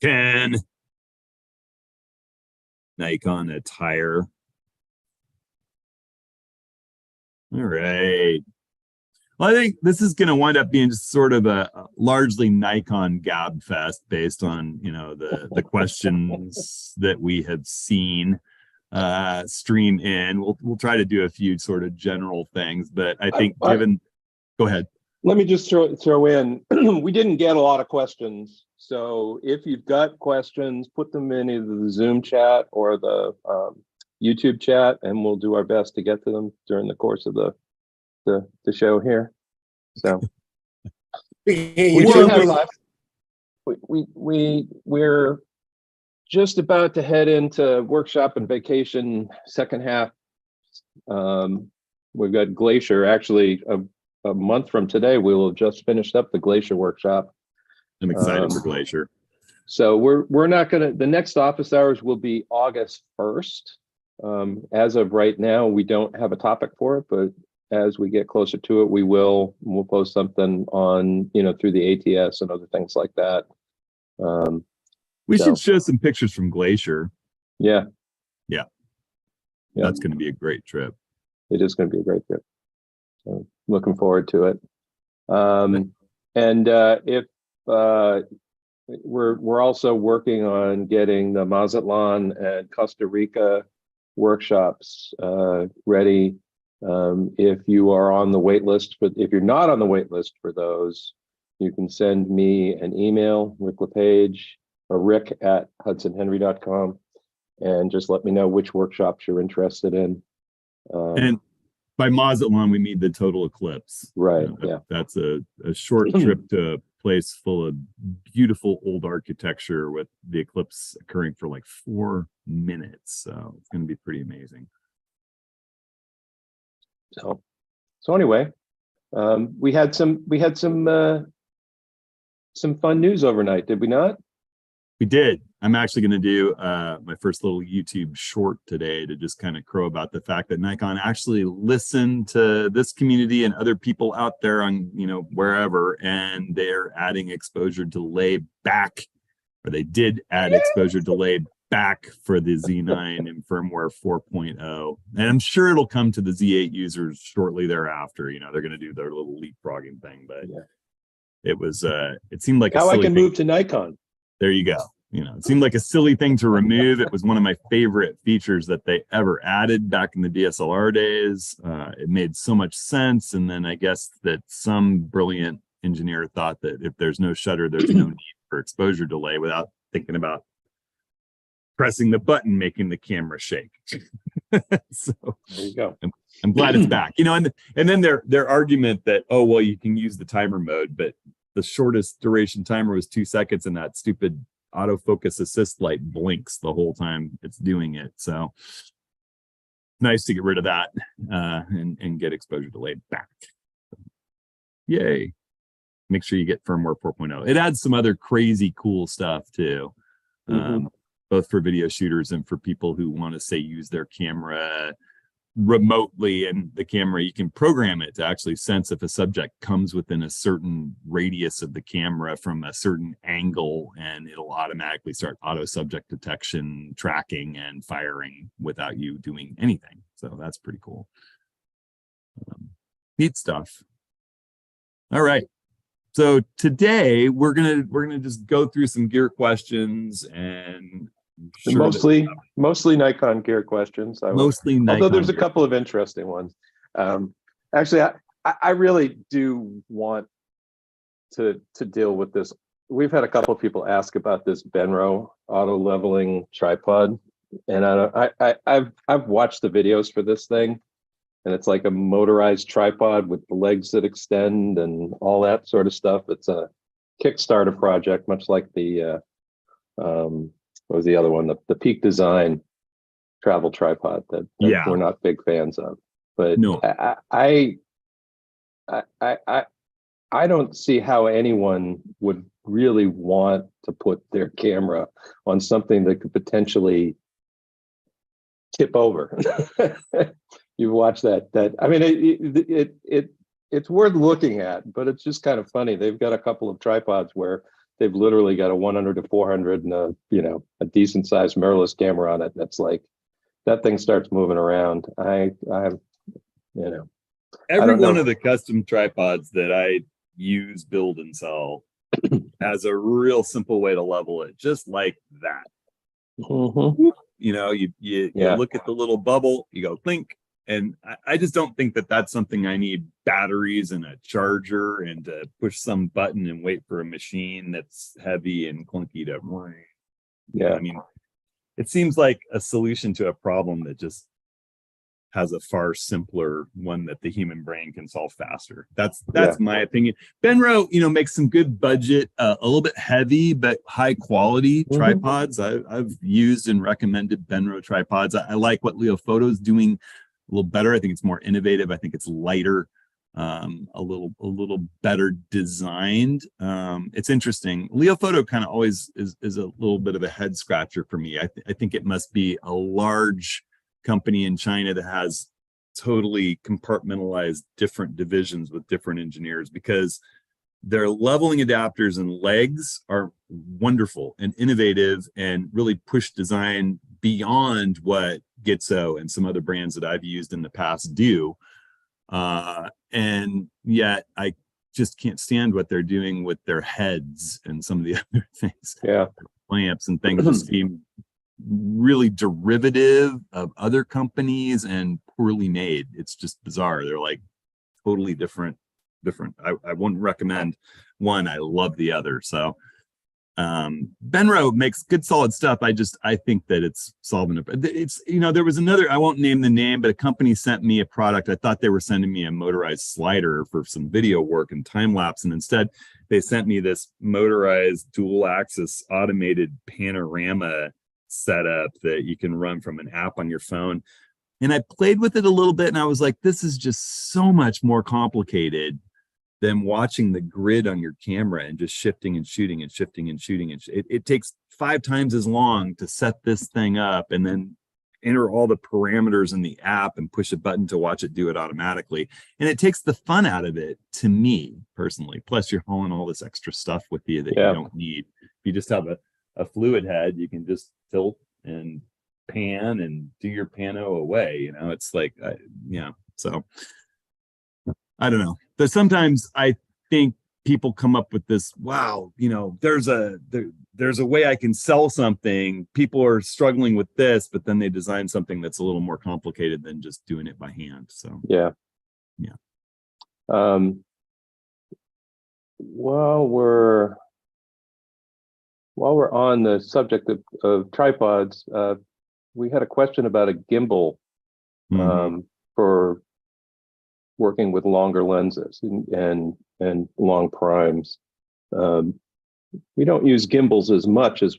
10. Nikon attire. All right. Well, I think this is going to wind up being just sort of a largely Nikon gab fest based on, the questions that we have seen stream in. We'll try to do a few sort of general things, but I think go ahead. Let me just throw in, we didn't get a lot of questions. So if you've got questions, put them in either the Zoom chat or the YouTube chat, and we'll do our best to get to them during the course of the show here. So we're just about to head into workshop and vacation second half. We've got Glacier. Actually, a month from today, we will have just finished up the Glacier workshop. I'm excited for Glacier. So we're not gonna. The next office hours will be August 1st. As of right now, we don't have a topic for it, but as we get closer to it, we'll post something on, through the ATS and other things like that. We should show some pictures from Glacier. Yeah. That's going to be a great trip. It is going to be a great trip. So looking forward to it. And if we're also working on getting the Mazatlan and Costa Rica workshops ready. If you are on the wait list, but if you're not on the wait list for those, you can send me an email, Rick LePage, or rick@hudsonhenry.com, and just let me know which workshops you're interested in. And by Mazatlan, we mean the total eclipse. Right. That's a short trip to a place full of beautiful old architecture with the eclipse occurring for like 4 minutes. So it's going to be pretty amazing. So anyway, we had some fun news overnight, did we not? We did. I'm actually going to do my first little YouTube short today to just kind of crow about the fact that Nikon actually listened to this community and other people out there on, wherever, and they're adding exposure delay back, or they did add exposure delay back for the Z9 and firmware 4.0. And I'm sure it'll come to the Z8 users shortly thereafter. They're going to do their little leapfrogging thing, but it seemed like how I can move to Nikon. There you go. It seemed like a silly thing to remove. It was one of my favorite features that they ever added back in the DSLR days. It made so much sense. And then I guess that some brilliant engineer thought that if there's no shutter, there's no need for exposure delay, without thinking about pressing the button, making the camera shake. So there you go. I'm glad it's back. And then their argument that, oh, well, you can use the timer mode, but the shortest duration timer was 2 seconds, and that stupid autofocus assist light blinks the whole time it's doing it. So nice to get rid of that and get exposure delay back. Yay. Make sure you get firmware 4.0. It adds some other crazy cool stuff too. Both for video shooters and for people who want to, say, use their camera remotely, and the camera, you can program it to actually sense if a subject comes within a certain radius of the camera from a certain angle, and it'll automatically start auto subject detection, tracking, and firing without you doing anything. So that's pretty cool. Neat stuff. All right. So today we're gonna just go through some gear questions, and mostly Nikon gear questions. Mostly Nikon. Although there's a couple of interesting ones. Actually, I really do want to deal with this. We've had a couple of people ask about this Benro auto leveling tripod, and I've watched the videos for this thing, and it's like a motorized tripod with the legs that extend and all that sort of stuff. It's a Kickstarter project, much like the what was the other one? The Peak Design travel tripod that we're not big fans of. But no, I don't see how anyone would really want to put their camera on something that could potentially tip over. You watch that. I mean, it's worth looking at, but it's just kind of funny. They've got a couple of tripods where they've literally got a 100 to 400 and a decent sized mirrorless camera on it. That's like, that thing starts moving around. I Every don't one know. of the custom tripods that I use, build, and sell has a real simple way to level it, just like that. Mhm. You Yeah. look at the little bubble, you go clink, and I just don't think that that's something I need batteries and a charger and to push some button and wait for a machine that's heavy and clunky to. Yeah. I mean, it seems like a solution to a problem that just has a far simpler one that the human brain can solve faster. That's my opinion. Benro, makes some good budget, a little bit heavy but high quality tripods. I've used and recommended Benro tripods. I like what Leo Photo's doing a little better. I think it's more innovative. I think it's lighter, a little better designed. It's interesting. Leo Photo kind of always is a little bit of a head scratcher for me. I think it must be a large company in China that has totally compartmentalized different divisions with different engineers, because their leveling adapters and legs are wonderful and innovative and really push design beyond what Gitzo and some other brands that I've used in the past do. And yet I just can't stand what they're doing with their heads and some of the other things. Yeah. Clamps and things just seem really derivative of other companies and poorly made. It's just bizarre. They're like totally different. I wouldn't recommend one. I love the other. So Benro makes good solid stuff. I think that it's solving it. It's, there was another, I won't name the name, but a company sent me a product. I thought they were sending me a motorized slider for some video work and time lapse, and instead they sent me this motorized dual axis automated panorama setup that you can run from an app on your phone. And I played with it a little bit and I was like, this is just so much more complicated than watching the grid on your camera and just shifting and shooting and shifting and shooting. And it takes 5 times as long to set this thing up and then enter all the parameters in the app and push a button to watch it do it automatically. And it takes the fun out of it, to me personally. Plus you're hauling all this extra stuff with you that you don't need. If you just have a fluid head, you can just tilt and pan and do your pano away. It's like, so I don't know. But sometimes I think people come up with this, wow, there's a way I can sell something. People are struggling with this, but then they design something that's a little more complicated than just doing it by hand. So yeah. While we're on the subject of tripods, we had a question about a gimbal for working with longer lenses and long primes. We don't use gimbals as much as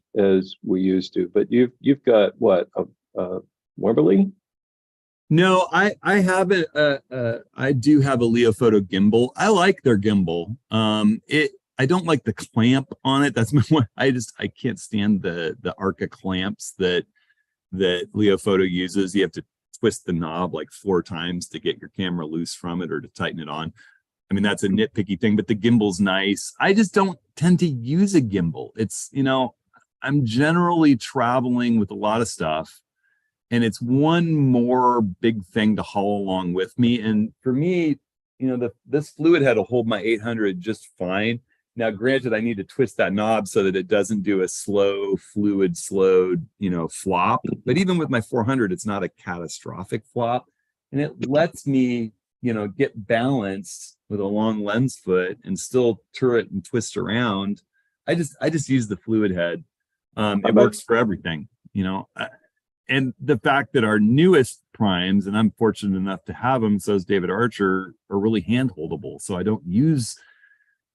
we used to, but you've got what, a Wimberley? No, I haven't. I do have a Leo Photo gimbal. I like their gimbal. I don't like the clamp on it. That's my one. I can't stand the Arca clamps that Leo Photo uses. You have to twist the knob like 4 times to get your camera loose from it or to tighten it on. I mean, that's a nitpicky thing, but the gimbal's nice. I just don't tend to use a gimbal. It's, I'm generally traveling with a lot of stuff, and it's one more big thing to haul along with me. And for me, this fluid head will hold my 800 just fine. Now, granted, I need to twist that knob so that it doesn't do a slow fluid slowed, flop. But even with my 400, it's not a catastrophic flop. And it lets me, get balanced with a long lens foot and still turret and twist around. I just use the fluid head. It works for everything, and the fact that our newest primes, and I'm fortunate enough to have them, so is David Archer, are really hand holdable. So I don't use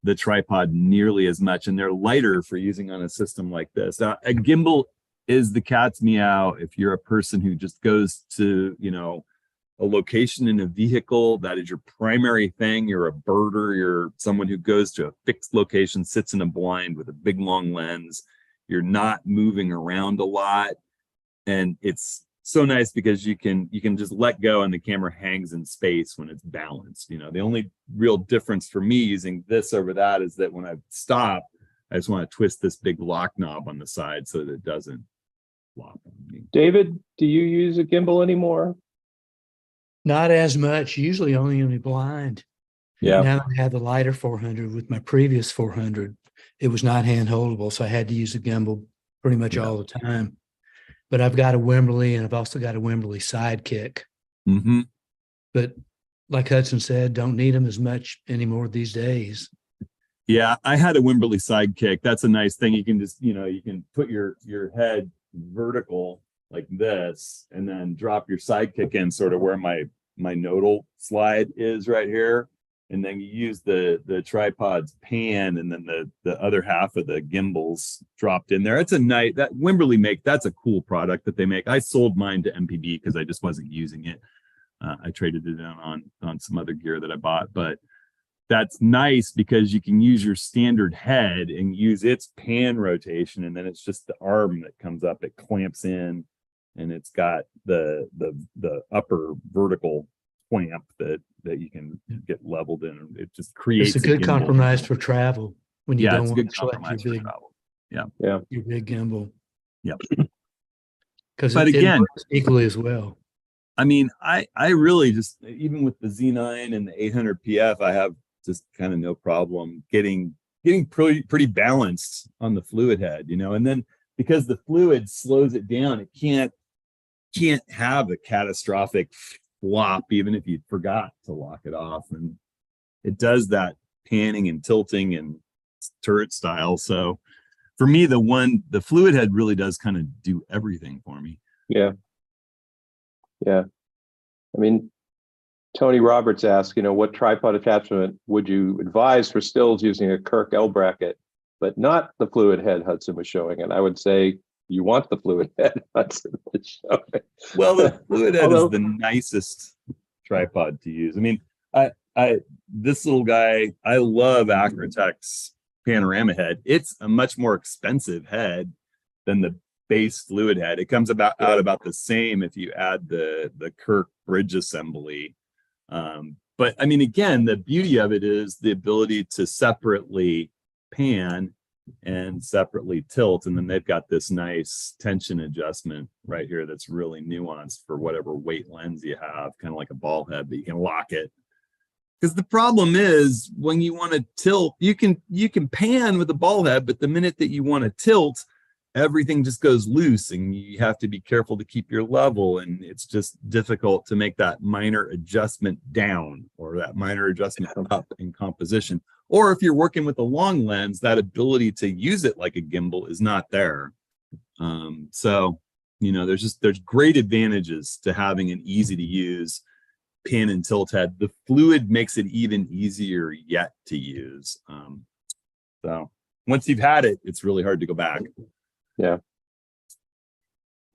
the tripod nearly as much, and they're lighter for using on a system like this. Now, a gimbal is the cat's meow if you're a person who just goes to, a location in a vehicle. That is your primary thing. You're a birder. You're someone who goes to a fixed location, sits in a blind with a big long lens. You're not moving around a lot. And it's so nice because you can just let go and the camera hangs in space when it's balanced. The only real difference for me using this over that is that when I stop, I just want to twist this big lock knob on the side so that it doesn't flop on me. David, do you use a gimbal anymore? Not as much, usually only in the blind. Yeah. Now that I have the lighter 400 with my previous 400, it was not hand holdable. So I had to use a gimbal pretty much all the time. But I've got a Wimberley and I've also got a Wimberley Sidekick. Mm-hmm. But like Hudson said, don't need them as much anymore these days. Yeah, I had a Wimberley Sidekick. That's a nice thing. You can just, you can put your head vertical like this and then drop your Sidekick in sort of where my nodal slide is right here. And then you use the tripod's pan and then the other half of the gimbals dropped in there. It's a nice, that Wimberley that's a cool product that they make. I sold mine to MPB because I just wasn't using it. I traded it in on some other gear that I bought, but that's nice because you can use your standard head and use its pan rotation, and then it's just the arm that comes up, it clamps in, and it's got the upper vertical clamp that you can get leveled in. It just creates It's a good gimbal. compromise for travel when you don't it's a want good to select compromise your for big, travel. your big gimbal. Yep. Because But it again, works equally as well. I mean, I really just, even with the Z9 and the 800 PF, I have just kind of no problem getting pretty balanced on the fluid head, and then because the fluid slows it down, it can't have a catastrophic flop even if you forgot to lock it off, and it does that panning and tilting and turret style. So for me, the fluid head really does kind of do everything for me. Yeah. I mean, Tony Roberts asked, what tripod attachment would you advise for stills using a Kirk L bracket, but not the fluid head Hudson was showing? And I would say you want the fluid head Hudson was showing. Well, the fluid head is the nicest tripod to use. I mean, this little guy, I love Acrotech's panorama head. It's a much more expensive head than the base fluid head. It comes out about the same if you add the Kirk bridge assembly. But I mean, again, the beauty of it is the ability to separately pan and separately tilt, and then they've got this nice tension adjustment right here that's really nuanced for whatever weight lens you have, kind of like a ball head, but you can lock it. Because the problem is when you want to tilt, you can pan with a ball head, but the minute that you want to tilt, everything just goes loose and you have to be careful to keep your level, and it's just difficult to make that minor adjustment down or that minor adjustment up in composition. Or if you're working with a long lens, that ability to use it like a gimbal is not there. So there's great advantages to having an easy to use pan and tilt head. The fluid makes it even easier yet to use. So once you've had it, it's really hard to go back. Yeah.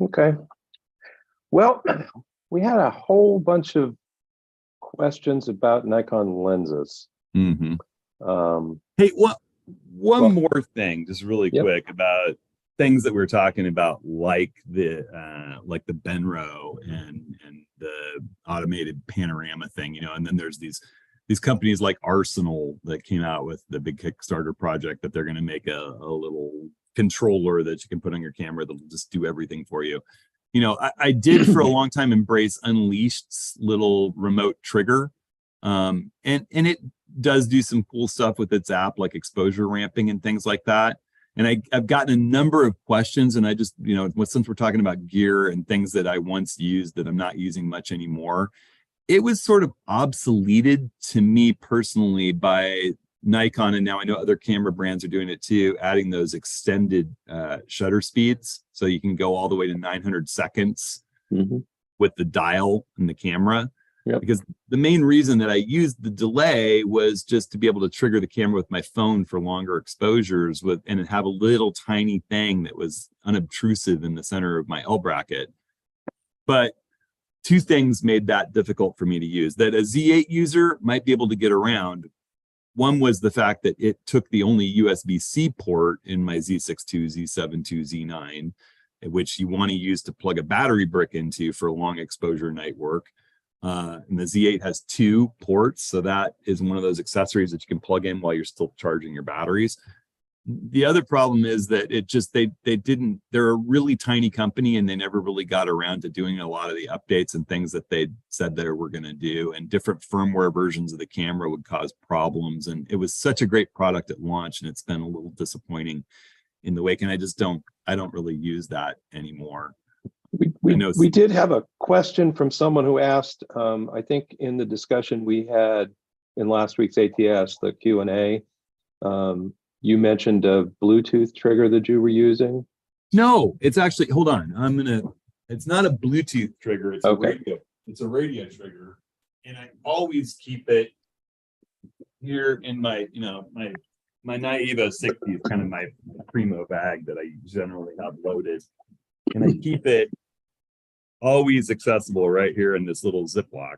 Okay. Well, we had a whole bunch of questions about Nikon lenses. Mm-hmm. Hey, one more thing, just really quick about things that we're talking about, like the Benro and the automated panorama thing, and then there's these companies like Arsenal that came out with the big Kickstarter project that they're going to make a little controller that you can put on your camera that'll just do everything for you. I did for a long time embrace Unleashed's little remote trigger, and it does do some cool stuff with its app, like exposure ramping and things like that. And I've gotten a number of questions, and I just, since we're talking about gear and things that I once used that I'm not using much anymore, it was sort of obsoleted to me personally by Nikon, and now I know other camera brands are doing it too, adding those extended shutter speeds, so you can go all the way to 900 seconds with the dial and the camera. Because the main reason that I used the delay was just to be able to trigger the camera with my phone for longer exposures and have a little tiny thing that was unobtrusive in the center of my L bracket. But two things made that difficult for me to use that a Z8 user might be able to get around. One was the fact that it took the only USB-C port in my Z6 II, Z7 II, Z9, which you want to use to plug a battery brick into for long exposure night work. And the Z8 has 2 ports, so that is one of those accessories that you can plug in while you're still charging your batteries. the other problem is that it just they didn't, they're a really tiny company and they never really got around to doing a lot of the updates and things that they said they were going to do, and different firmware versions of the camera would cause problems, and it was such a great product at launch, and it's been a little disappointing in the wake, and I don't really use that anymore. We did have a question from someone who asked, I think in the discussion we had in last week's ATS, the Q&A, you mentioned a Bluetooth trigger that you were using. No, it's actually, hold on. It's not a Bluetooth trigger. It's okay. a radio. It's a radio trigger. And I always keep it here in my, my Naivo 60 is kind of my primo bag that I generally have loaded. And I keep it always accessible right here in this little Ziploc.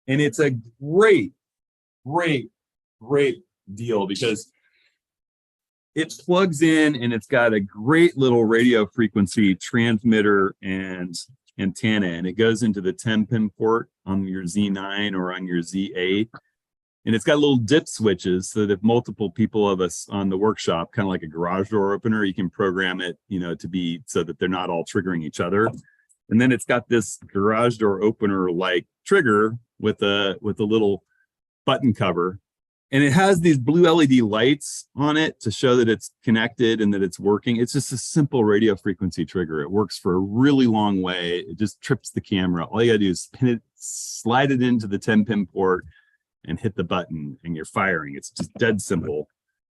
And it's a great deal because it plugs in and it's got a great little radio frequency transmitter and antenna, and it goes into the 10-pin port on your Z9 or on your Z8. And it's got little dip switches so that if multiple people of us on the workshop, kind of like a garage door opener, you can program it, to be so that they're not all triggering each other. And then it's got this garage door opener like trigger with a little button cover. And it has these blue LED lights on it to show that it's connected and that it's working. It's just a simple radio frequency trigger. It works for a really long way. It just trips the camera. All you gotta do is pin it, slide it into the 10-pin port and hit the button and you're firing. It's just dead simple.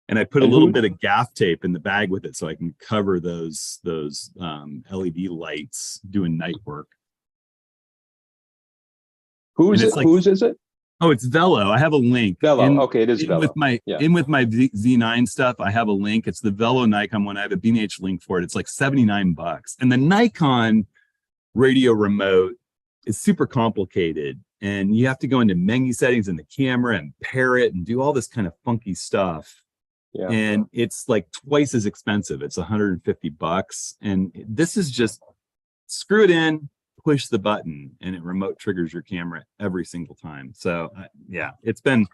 And I put a little bit of gaff tape in the bag with it so I can cover those LED lights doing night work. Whose is it? Oh, it's Velo. I have a link. Velo. Okay, it is Velo. With my Z9 stuff, I have a link. It's the Velo Nikon one. I have a B&H link for it. It's like $79. And the Nikon radio remote is super complicated. And you have to go into menu settings in the camera and pair it and do all this kind of funky stuff. Yeah. And it's like twice as expensive. It's $150. And this is just screw it in, push the button, and it remote triggers your camera every single time. So yeah, it's been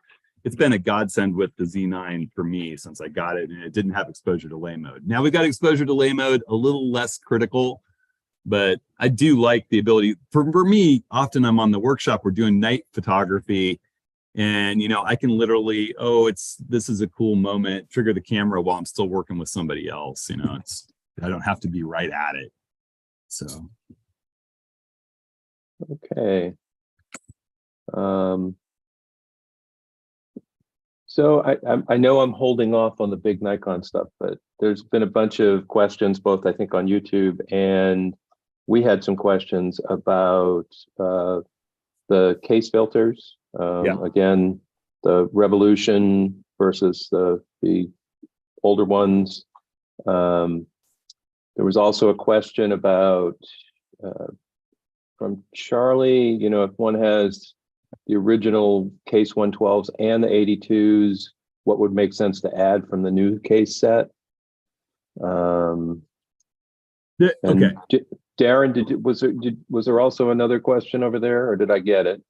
a godsend with the Z9 for me since I got it, and it didn't have exposure delay mode. Now we've got exposure delay mode, a little less critical, but I do like the ability for me. Often I'm on the workshop, we're doing night photography, and I can literally, this is a cool moment, trigger the camera while I'm still working with somebody else. I don't have to be right at it. So okay. So I know I'm holding off on the big Nikon stuff, but there's been a bunch of questions, both I think on YouTube, and we had some questions about the case filters. Again, the Revolution versus the older ones. There was also a question about from Charlie, if one has the original case 112s and the 82s, what would make sense to add from the new case set? Okay. Darren, was there also another question over there, or did I get it?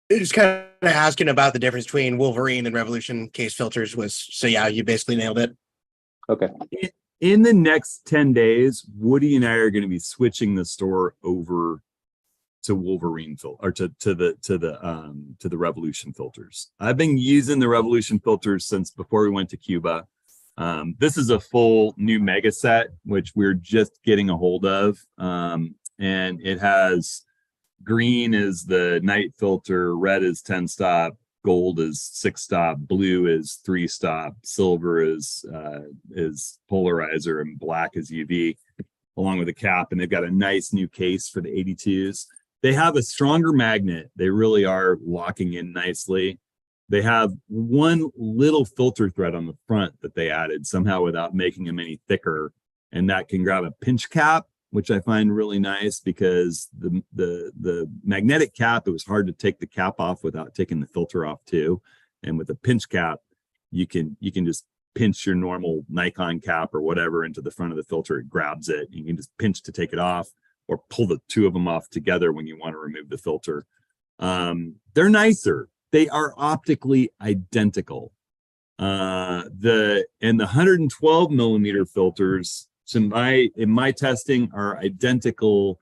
It was kind of asking about the difference between Wolverine and Revolution case filters so yeah, you basically nailed it. Okay. In the next 10 days, Woody and I are going to be switching the store over to Wolverine or to the Revolution filters. I've been using the Revolution filters since before we went to Cuba. This is a full new mega set, which we're just getting a hold of. And it has green is the night filter, red is 10 stop, gold is 6 stop, blue is 3 stop, silver is polarizer, and black is UV, along with a cap. And they've got a nice new case for the 82s. They have a stronger magnet. They really are locking in nicely. They have one little filter thread on the front that they added somehow without making them any thicker. And that can grab a pinch cap, which I find really nice because the magnetic cap, it was hard to take the cap off without taking the filter off too. And with a pinch cap, you can just pinch your normal Nikon cap or whatever into the front of the filter. It grabs it. You can just pinch to take it off, or pull the two of them off together when you want to remove the filter. They're nicer. They are optically identical. The 112 millimeter filters, in my testing, are identical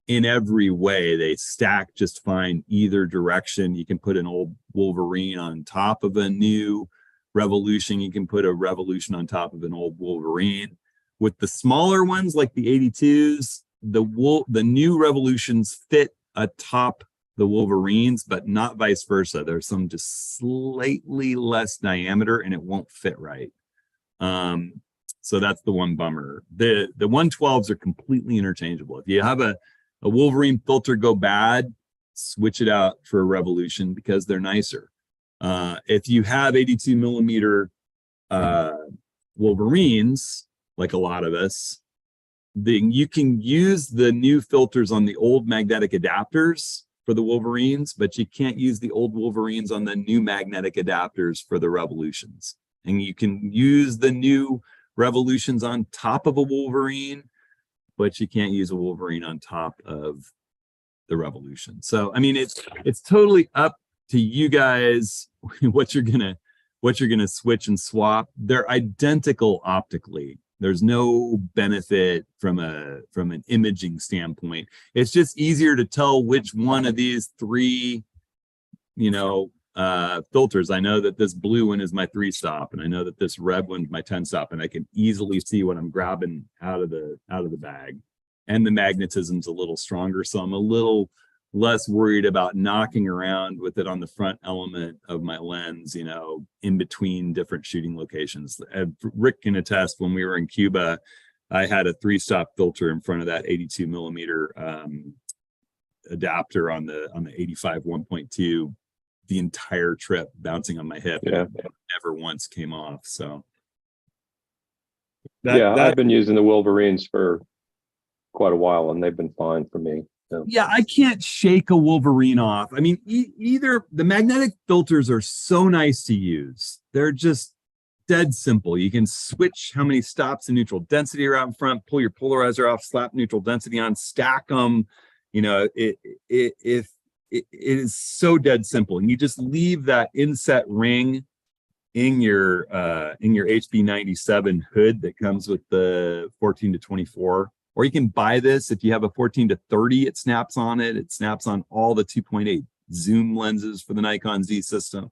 in every way. They stack just fine either direction. You can put an old Wolverine on top of a new Revolution. You can put a Revolution on top of an old Wolverine. With the smaller ones like the 82s, the new Revolutions fit atop the Wolverines, but not vice versa. There's some just slightly less diameter and it won't fit right. So that's the one bummer. The 112s are completely interchangeable. If you have a Wolverine filter go bad, switch it out for a Revolution because they're nicer. If you have 82 millimeter Wolverines, like a lot of us, then you can use the new filters on the old magnetic adapters for the Wolverines, but you can't use the old Wolverines on the new magnetic adapters for the Revolutions. And you can use the new Revolutions on top of a Wolverine, but you can't use a Wolverine on top of the Revolution. So, I mean, it's totally up to you guys what you're gonna switch and swap. They're identical optically. There's no benefit from an imaging standpoint. It's just easier to tell which one of these three, filters. I know that this blue one is my 3-stop, and I know that this red one's my 10-stop, and I can easily see what I'm grabbing out of the bag. And the magnetism's a little stronger, so I'm a little less worried about knocking around with it on the front element of my lens, in between different shooting locations. Rick can attest, when we were in Cuba, I had a 3-stop filter in front of that 82 millimeter adapter on the 85 1.2 the entire trip, bouncing on my hip. Yeah. Never once came off. So I've been using the Wolverines for quite a while and they've been fine for me. Yeah, I can't shake a Wolverine off. I mean, either the magnetic filters are so nice to use. They're just dead simple. You can switch how many stops and neutral density are out in front, pull your polarizer off, slap neutral density on, stack them. It is so dead simple. And you just leave that inset ring in your HB97 hood that comes with the 14 to 24. Or you can buy this. If you have a 14 to 30, it snaps on it. It snaps on all the 2.8 zoom lenses for the Nikon Z system.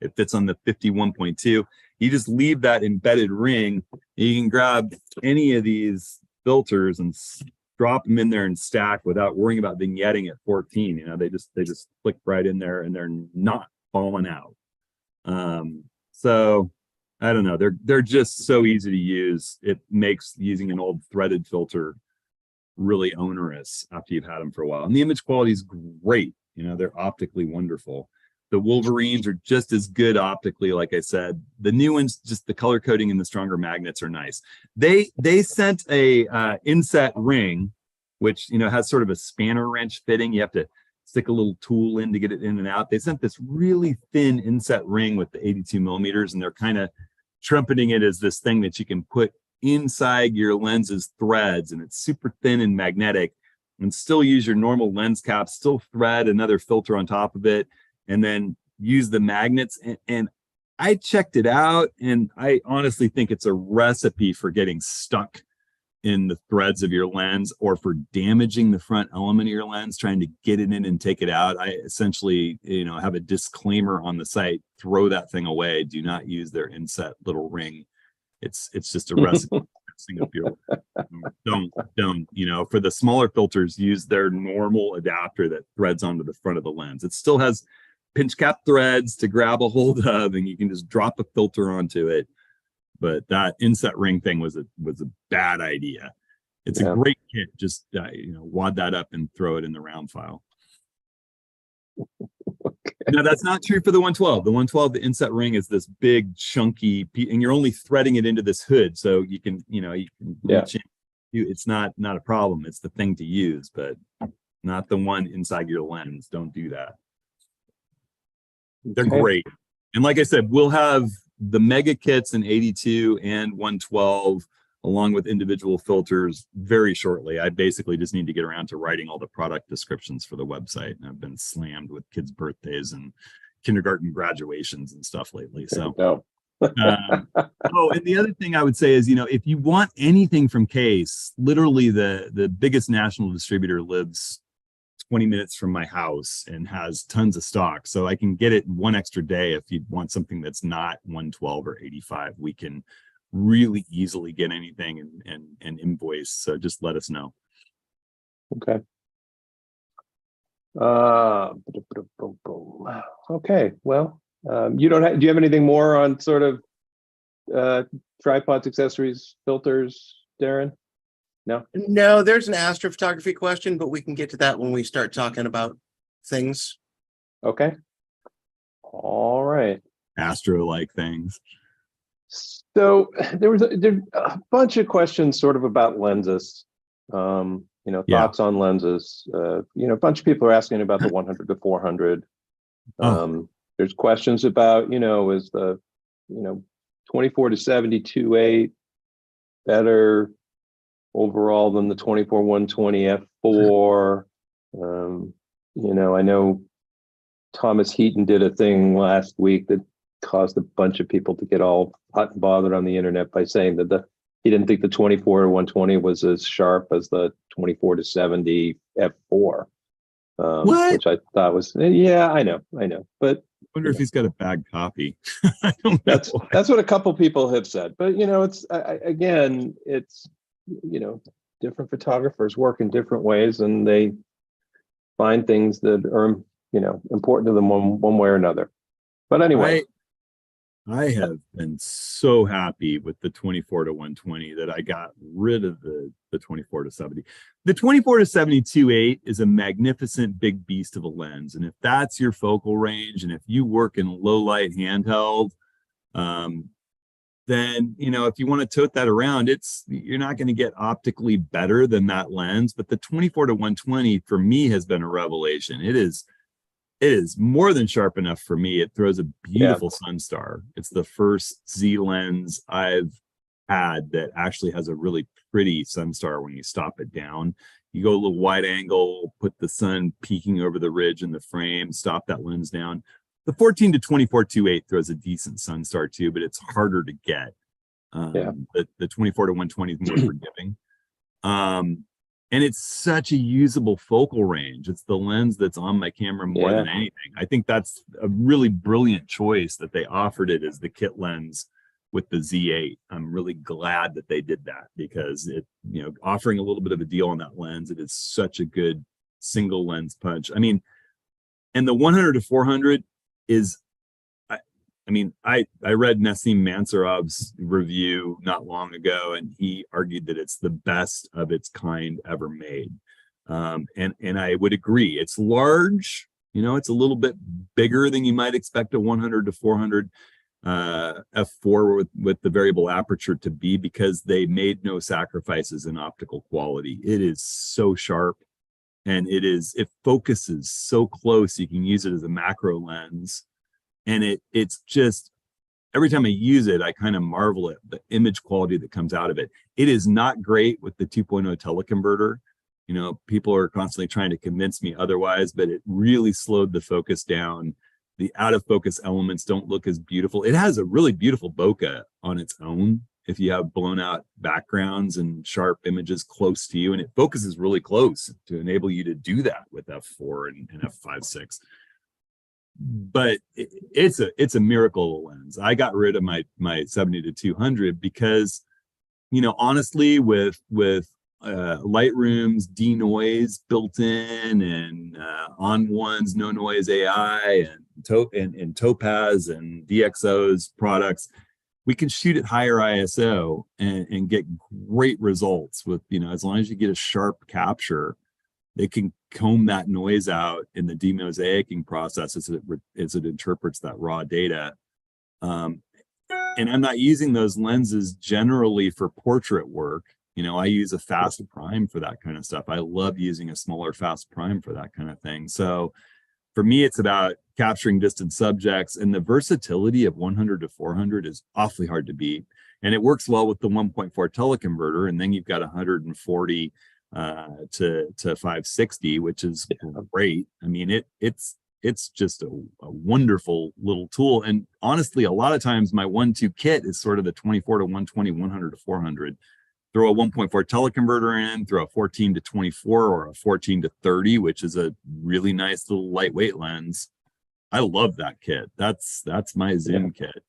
It fits on the 51.2. You just leave that embedded ring. You can grab any of these filters and drop them in there and stack without worrying about vignetting at 14. They just click right in there and they're not falling out. So I don't know. They're just so easy to use. It makes using an old threaded filter really onerous after you've had them for a while. And the image quality is great. They're optically wonderful. The Wolverines are just as good optically, like I said. The new ones, just the color coding and the stronger magnets are nice. They sent a inset ring, which has sort of a spanner wrench fitting. You have to stick a little tool in to get it in and out. They sent this really thin inset ring with the 82 millimeters, and they're kind of trumpeting it as this thing that you can put inside your lens's threads, and it's super thin and magnetic, and still use your normal lens cap, still thread another filter on top of it, and then use the magnets. And I checked it out, and I honestly think it's a recipe for getting stuck in the threads of your lens, or for damaging the front element of your lens, trying to get it in and take it out. I essentially, have a disclaimer on the site: throw that thing away. Do not use their inset little ring. It's just a recipe. Up your don't for the smaller filters, use their normal adapter that threads onto the front of the lens. It still has pinch cap threads to grab a hold of, and you can just drop a filter onto it. But that inset ring thing was a bad idea. It's a great kit. Just wad that up and throw it in the round file. No, that's not true for the 112. The 112, the inset ring is this big chunky piece, and you're only threading it into this hood, so you can reach in. It's not a problem. It's the thing to use, but not the one inside your lens. Don't do that. They're great. And like I said, we'll have the mega kits in 82 and 112 along with individual filters very shortly. I basically just need to get around to writing all the product descriptions for the website, and I've been slammed with kids' birthdays and kindergarten graduations and stuff lately. So Oh, and the other thing I would say is, if you want anything from Case, literally the biggest national distributor lives 20 minutes from my house and has tons of stock. So I can get it one extra day. If you want something that's not 112 or 85, we can really easily get anything and invoice. So just let us know. Okay. Okay. Well, you don't have, do you have anything more on sort of tripods, accessories, filters, Darren? No. No, there's an astrophotography question, but we can get to that when we start talking about things. Okay. All right. Astro-like things. So there was a bunch of questions sort of about lenses. Thoughts on lenses. A bunch of people are asking about the 100 to 400. There's questions about, is the 24 to 72.8 better overall than the 24 120 f4. I know Thomas Heaton did a thing last week that caused a bunch of people to get all hot and bothered on the internet by saying that he didn't think the 24 to 120 was as sharp as the 24 to 70 f4. Which I thought was, yeah, I know, but I wonder if he's got a bad copy. I don't know. That's what a couple people have said, but it's again, it's different photographers work in different ways, and they find things that are important to them one way or another. But anyway, I have been so happy with the 24 to 120 that I got rid of the 24 to 70. The 24 to 72.8 is a magnificent big beast of a lens. And if that's your focal range, and if you work in low light handheld, then, if you want to tote that around, you're not going to get optically better than that lens. But the 24 to 120 for me has been a revelation. It is more than sharp enough for me. It throws a beautiful Sunstar. It's the first Z lens I've had that actually has a really pretty Sunstar when you stop it down. You go a little wide angle, put the sun peeking over the ridge in the frame, stop that lens down. The 14 to 24 2.8 throws a decent Sunstar too, but it's harder to get. The 24 to 120 is more forgiving. And it's such a usable focal range. It's the lens that's on my camera more than anything. I think that's a really brilliant choice that they offered it as the kit lens with the Z8. I'm really glad that they did that, because offering a little bit of a deal on that lens, it is such a good single lens punch. I mean, and the 100 to 400 is, I read Nassim Mansurov's review not long ago, and he argued that it's the best of its kind ever made. And I would agree. It's large, it's a little bit bigger than you might expect a 100 to 400 f4 with the variable aperture to be, because they made no sacrifices in optical quality. It is so sharp, and it focuses so close. You can use it as a macro lens. And it's just, every time I use it, I kind of marvel at the image quality that comes out of it. It is not great with the 2.0 teleconverter. People are constantly trying to convince me otherwise, but it really slowed the focus down. The out of focus elements don't look as beautiful. It has a really beautiful bokeh on its own if you have blown out backgrounds and sharp images close to you, and it focuses really close to enable you to do that with f4 and f5.6. But it's a miracle lens. I got rid of my 70 to 200 because, honestly, with Lightroom's denoise built in, and on one's no noise AI and Topaz and DxO's products, we can shoot at higher ISO and get great results with, as long as you get a sharp capture. They can comb that noise out in the demosaicing process as it interprets that raw data. And I'm not using those lenses generally for portrait work. I use a fast prime for that kind of stuff. I love using a smaller fast prime for that kind of thing. So for me, it's about capturing distant subjects, and the versatility of 100 to 400 is awfully hard to beat. And it works well with the 1.4 teleconverter, and then you've got 140 to 560, which is great. I mean, it's it's just a wonderful little tool. And honestly, a lot of times my 1-2 kit is sort of the 24 to 120, 100 to 400. Throw a 1.4 teleconverter in, throw a 14 to 24 or a 14 to 30, which is a really nice little lightweight lens. I love that kit. That's my zoom kit.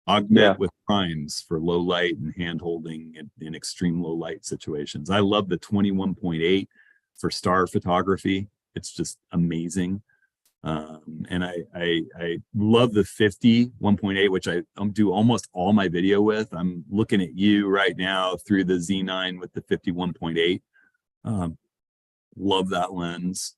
Augment with primes for low light and hand holding in extreme low light situations. I love the 21.8 for star photography. It's just amazing. And I love the 50 1.8, which I do almost all my video with. I'm looking at you right now through the Z9 with the 51.8. Love that lens.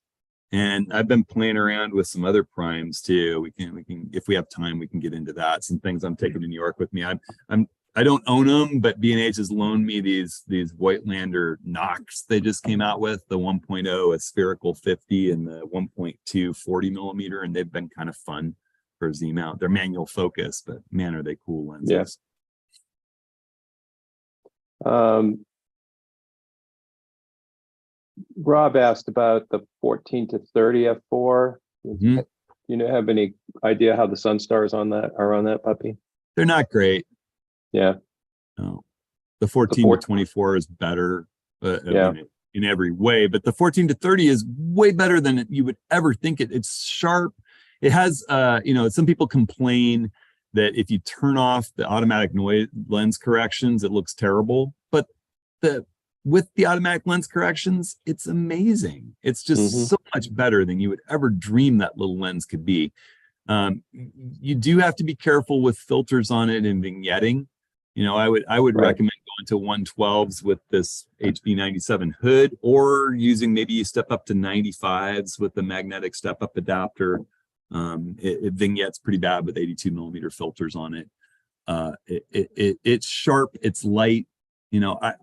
And I've been playing around with some other primes too. We can, if we have time, we can get into that. Some things I'm taking to New York with me. I don't own them, but B&H has loaned me these Voigtlander Nox they just came out with, the 1.0 a spherical 50 and the 1.2 40 millimeter, and they've been kind of fun for Z mount. They're manual focus, but man, are they cool lenses. Rob asked about the 14 to 30 f4. You have any idea how the sun stars are on that puppy? They're not great. Yeah. No. The 14 to 24 is better I mean, in every way, but the 14 to 30 is way better than you would ever think it. It's sharp. It has, some people complain that if you turn off the automatic noise lens corrections, it looks terrible. But with the automatic lens corrections, it's amazing. It's just so much better than you would ever dream that little lens could be. You do have to be careful with filters on it and vignetting. I would recommend going to 112s with this HB97 hood, or using, maybe you step up to 95s with the magnetic step up adapter. It vignettes pretty bad with 82 millimeter filters on it. It's sharp, it's light.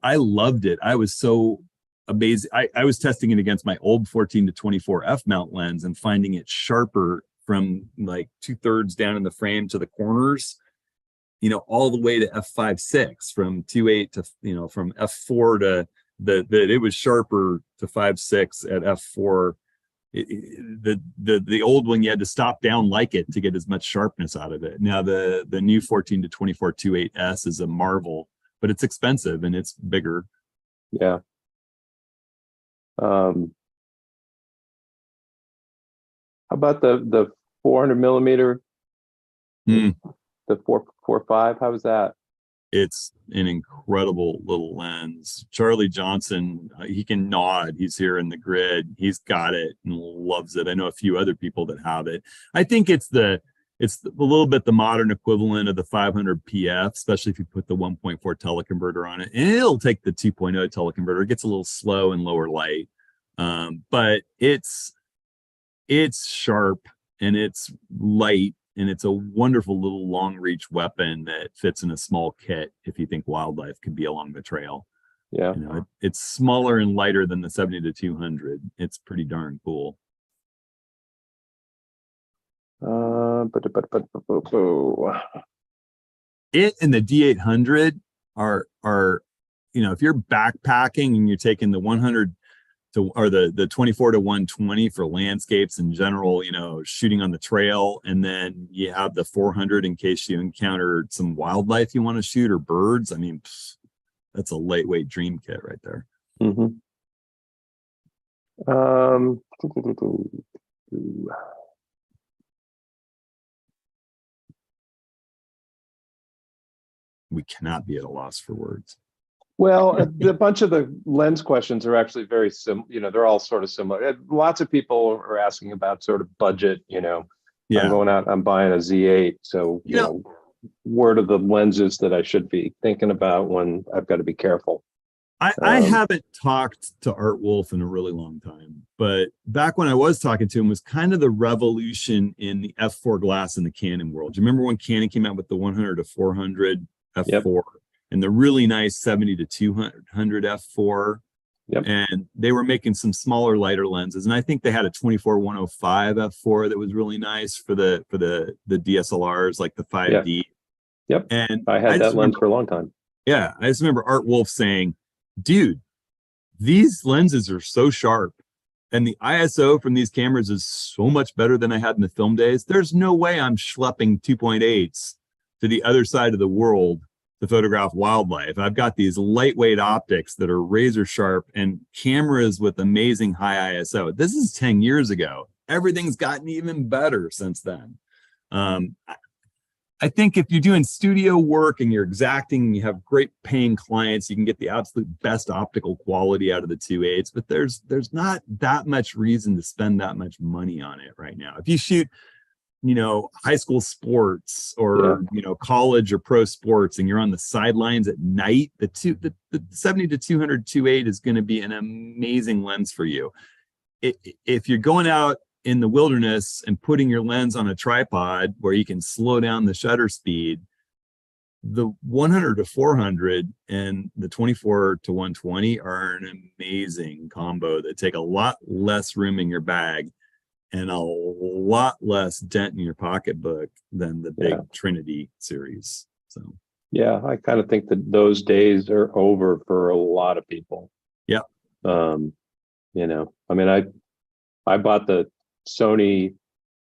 I loved it. I was so amazed. I was testing it against my old 14 to 24 f mount lens and finding it sharper from like 2/3 down in the frame to the corners, all the way to f5.6, from 2.8 to, from f4 to it was sharper to 5.6 at f4. The old one, you had to stop down like it to get as much sharpness out of it. Now the new 14 to 24 2.8s is a marvel, but it's expensive and it's bigger. Yeah. How about the 400 millimeter? The 4.5, how was that? It's an incredible little lens. Charlie Johnson, he can nod. He's here in the grid. He's got it and loves it. I know a few other people that have it. I think it's a little bit the modern equivalent of the 500 PF, especially if you put the 1.4 teleconverter on it. And it'll take the 2.0 teleconverter. It gets a little slow and lower light, but it's sharp and it's light. And it's a wonderful little long reach weapon that fits in a small kit if you think wildlife could be along the trail. Yeah. It's smaller and lighter than the 70 to 200. It's pretty darn cool. It and the D800 are if you're backpacking and you're taking the 100 or the 24 to 120 for landscapes in general, shooting on the trail, and then you have the 400 in case you encounter some wildlife you want to shoot or birds. I mean, that's a lightweight dream kit right there. We cannot be at a loss for words. Well, a bunch of the lens questions are actually very similar. They're all sort of similar. Lots of people are asking about sort of budget. I'm going out, I'm buying a Z8. So, what are the lenses that I should be thinking about when I've got to be careful? I haven't talked to Art Wolf in a really long time, but back when I was talking to him was kind of the revolution in the f4 glass in the Canon world. Do you remember when Canon came out with the 100 to 400 f4? Yep. And the really nice 70 to 200 f4. Yep. And they were making some smaller, lighter lenses. And I think they had a 24-105 f4 that was really nice for the DSLRs, like the 5D. Yep. And I had that lens for a long time. Yeah. I just remember Art Wolf saying, dude, these lenses are so sharp. And the ISO from these cameras is so much better than I had in the film days. There's no way I'm schlepping 2.8s to the other side of the world to photograph wildlife. I've got these lightweight optics that are razor sharp and cameras with amazing high ISO. This is 10 years ago. Everything's gotten even better since then. I think if you're doing studio work and you're exacting and you have great paying clients, you can get the absolute best optical quality out of the 2.8s, but there's not that much reason to spend that much money on it right now. If you shoot, high school sports or, college or pro sports and you're on the sidelines at night, the 70 to 200 2.8 is going to be an amazing lens for you. If you're going out in the wilderness and putting your lens on a tripod where you can slow down the shutter speed, the 100 to 400 and the 24 to 120 are an amazing combo that take a lot less room in your bag and a lot less dent in your pocketbook than the big Trinity series. So yeah, I kind of think that those days are over for a lot of people. Yeah. I mean, I bought the Sony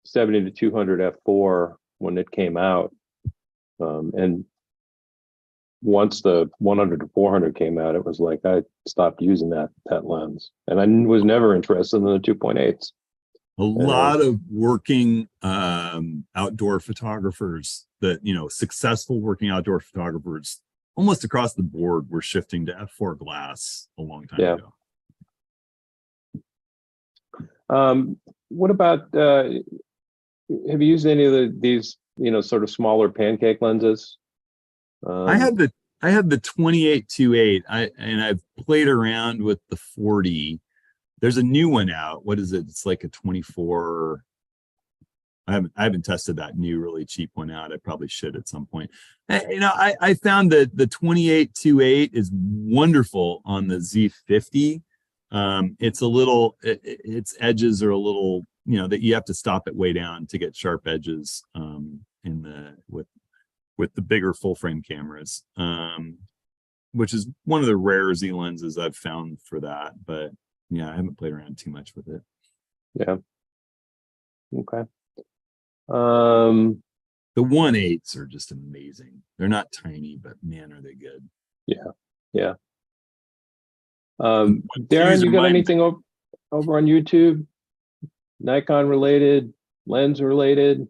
70 to 200 f4 when it came out, and once the 100 to 400 came out, it was like I stopped using that lens, and I was never interested in the 2.8s. A lot of working outdoor photographers that, successful working outdoor photographers almost across the board were shifting to f4 glass a long time ago. What about, have you used any of these, sort of smaller pancake lenses? I have the 28-2.8, and I've played around with the 40. There's a new one out. What is it? It's like a 24. I haven't tested that new really cheap one out. I probably should at some point. I found that the 28-2.8 is wonderful on the Z50. It's a little, its edges are a little, that you have to stop it way down to get sharp edges with the bigger full frame cameras, which is one of the rare Z lenses I've found for that. But yeah, I haven't played around too much with it. Yeah. Okay. The 1.8s are just amazing. They're not tiny, but man, are they good. Yeah. Yeah. Darren, you got anything over on YouTube? Nikon related, lens related?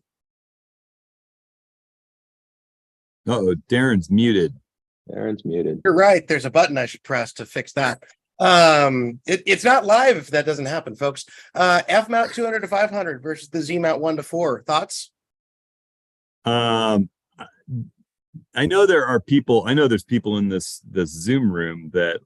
Darren's muted. Darren's muted. You're right. There's a button I should press to fix that. It's not live if that doesn't happen, folks. F mount 200 to 500 versus the Z mount 1 to 4. Thoughts? I know there's people in this Zoom room that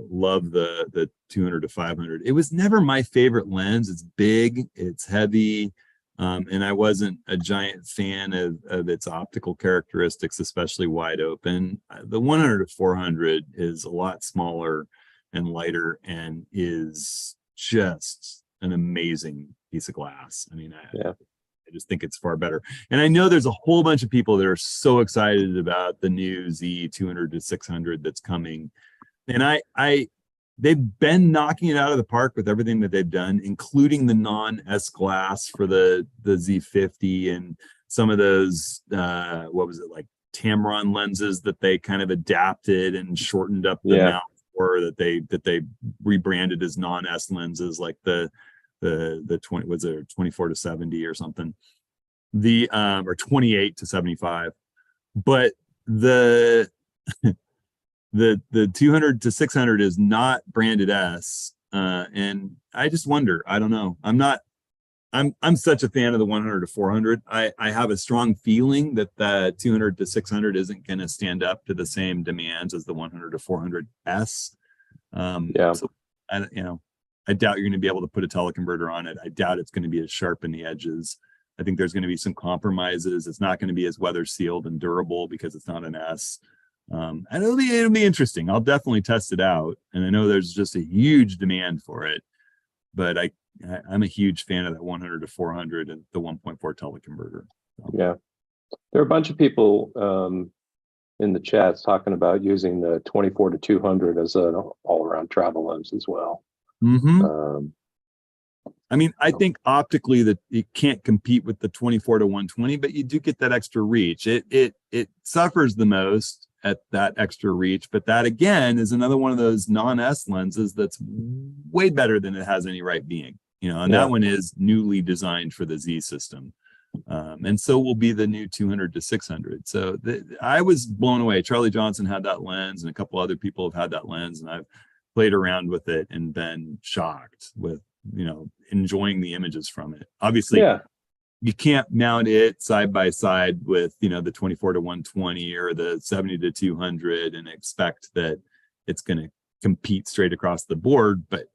love the 200 to 500. It was never my favorite lens. It's big, it's heavy, and I wasn't a giant fan of its optical characteristics, especially wide open. The 100 to 400 is a lot smaller and lighter and is just an amazing piece of glass. I mean, I just think it's far better. And I know there's a whole bunch of people that are so excited about the new Z 200 to 600 that's coming. And they've been knocking it out of the park with everything that they've done, including the non-S glass for the Z50 and some of those, what was it, like Tamron lenses that they kind of adapted and shortened up the mount for, that they rebranded as non-S lenses, like the 20, was it 24 to 70 or something, or 28 to 75, but the 200 to 600 is not branded S, and I just wonder, I don't know, I'm such a fan of the 100 to 400. I have a strong feeling that the 200 to 600 isn't going to stand up to the same demands as the 100 to 400 S. So I doubt you're going to be able to put a teleconverter on it. I doubt it's going to be as sharp in the edges. I think there's going to be some compromises. It's not going to be as weather sealed and durable because it's not an S. And it'll be interesting. I'll definitely test it out. And I know there's just a huge demand for it, but I'm a huge fan of that 100 to 400 and the 1.4 teleconverter. So. Yeah. There are a bunch of people in the chats talking about using the 24 to 200 as an all around travel lens as well. Mm-hmm. I mean, I think optically that you can't compete with the 24 to 120, but you do get that extra reach. It suffers the most at that extra reach, but that again is another one of those non-S lenses that's way better than it has any right being, and that one is newly designed for the Z system. And so will be the new 200 to 600. So I was blown away. Charlie Johnson had that lens, and a couple other people have had that lens, and I've played around with it and been shocked with, enjoying the images from it. Obviously, you can't mount it side by side with, the 24 to 120 or the 70 to 200 and expect that it's going to compete straight across the board. But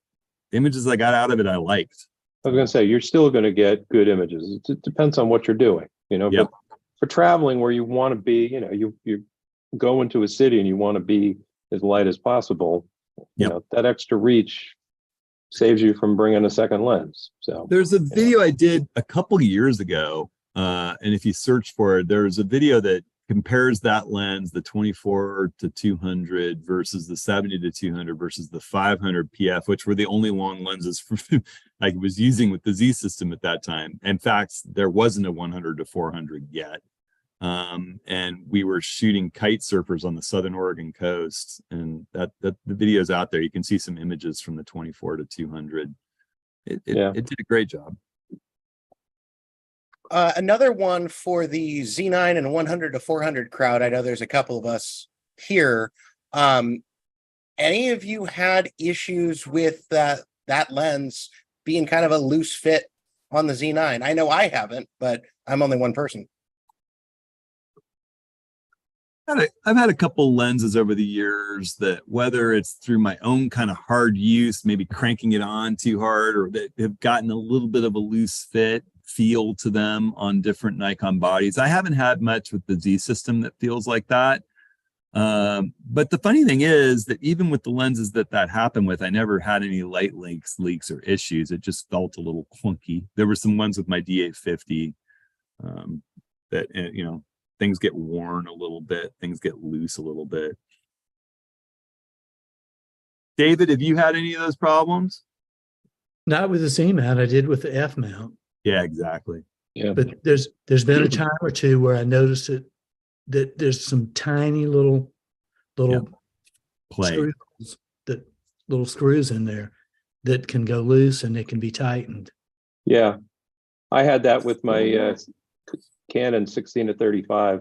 the images I got out of it, I liked. I was going to say, you're still going to get good images. It depends on what you're doing, but for traveling where you want to be, you go into a city and you want to be as light as possible, that extra reach saves you from bringing a second lens. So there's a video I did a couple years ago. And if you search for it, there's a video that compares that lens, the 24 to 200 versus the 70 to 200 versus the 500 PF, which were the only long lenses I was using with the Z system at that time. In fact, there wasn't a 100 to 400 yet. And we were shooting kite surfers on the Southern Oregon coast, and that the video's out there. You can see some images from the 24 to 200. It did a great job. Another one for the Z9 and 100 to 400 crowd. I know there's a couple of us here. Any of you had issues with that lens being kind of a loose fit on the Z9? I know I haven't, but I'm only one person. I've had a couple lenses over the years that, whether it's through my own kind of hard use, maybe cranking it on too hard, or that have gotten a little bit of a loose fit feel to them on different Nikon bodies. I haven't had much with the Z system that feels like that. But the funny thing is that even with the lenses that happened with, I never had any light leaks or issues. It just felt a little clunky. There were some ones with my D850 that, things get worn a little bit, things get loose a little bit. David, have you had any of those problems? Not with the Z mount. I did with the F mount. Yeah, exactly. Yeah. But there's been a time or two where I noticed that there's some tiny little Play. little screws in there that can go loose and they can be tightened. Yeah, I had that with my Canon 16 to 35.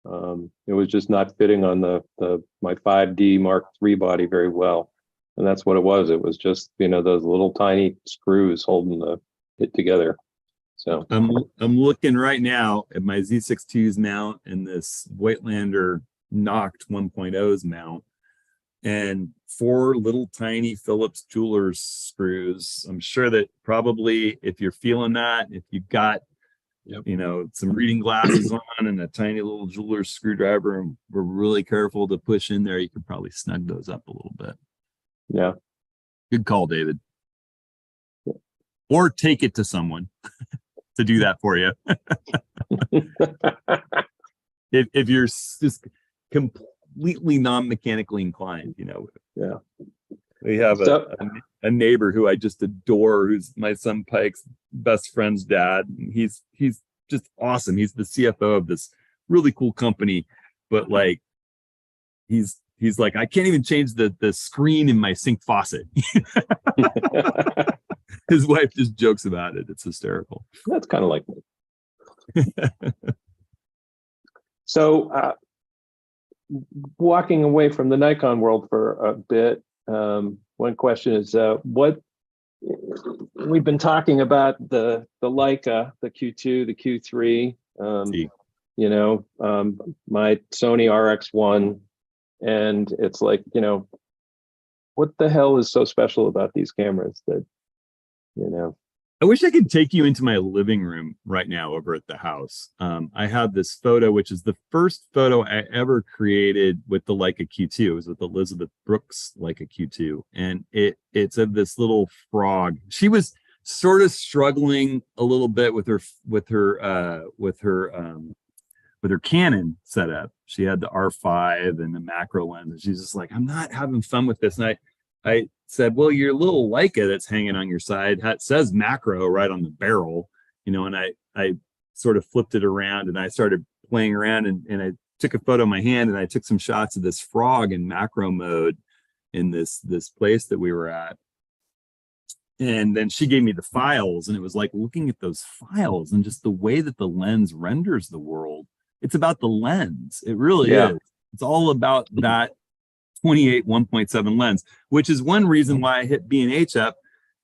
It was just not fitting on my 5D Mark III body very well, and that's what it was. It was just those little tiny screws holding it together. So I'm looking right now at my Z6II's mount and this Weightlander Noct 1.0's mount, and 4 little tiny Phillips jeweler's screws. I'm sure that probably if you're feeling that, if you've got some reading glasses on and a tiny little jeweler's screwdriver, and we're really careful to push in there, you could probably snug those up a little bit. Yeah. Good call, David. Or take it to someone to do that for you. if you're just completely non-mechanically inclined, Yeah. We have a neighbor who I just adore, who's my son Pike's best friend's dad. He's just awesome. He's the CFO of this really cool company, but he's like, I can't even change the screen in my sink faucet. His wife just jokes about it. It's hysterical. That's kind of like me. So walking away from the Nikon world for a bit, one question is what we've been talking about the Leica, the Q2, the Q3, my Sony RX1, and it's like, what the hell is so special about these cameras that, I wish I could take you into my living room right now over at the house. I have this photo, which is the first photo I ever created with the Leica Q2. It was with Elizabeth Brooks' Leica Q2, and it's of this little frog. She was sort of struggling a little bit with her Canon setup. She had the R5 and the macro lens, and she's just like, I'm not having fun with this. And I said, well, your little Leica that's hanging on your side says macro right on the barrel, and I sort of flipped it around and I started playing around and I took a photo of my hand and I took some shots of this frog in macro mode in this place that we were at. And then she gave me the files, and it was like looking at those files and just the way that the lens renders the world. It's about the lens. It really is. It's all about that 28 1.7 lens, which is one reason why I hit B&H up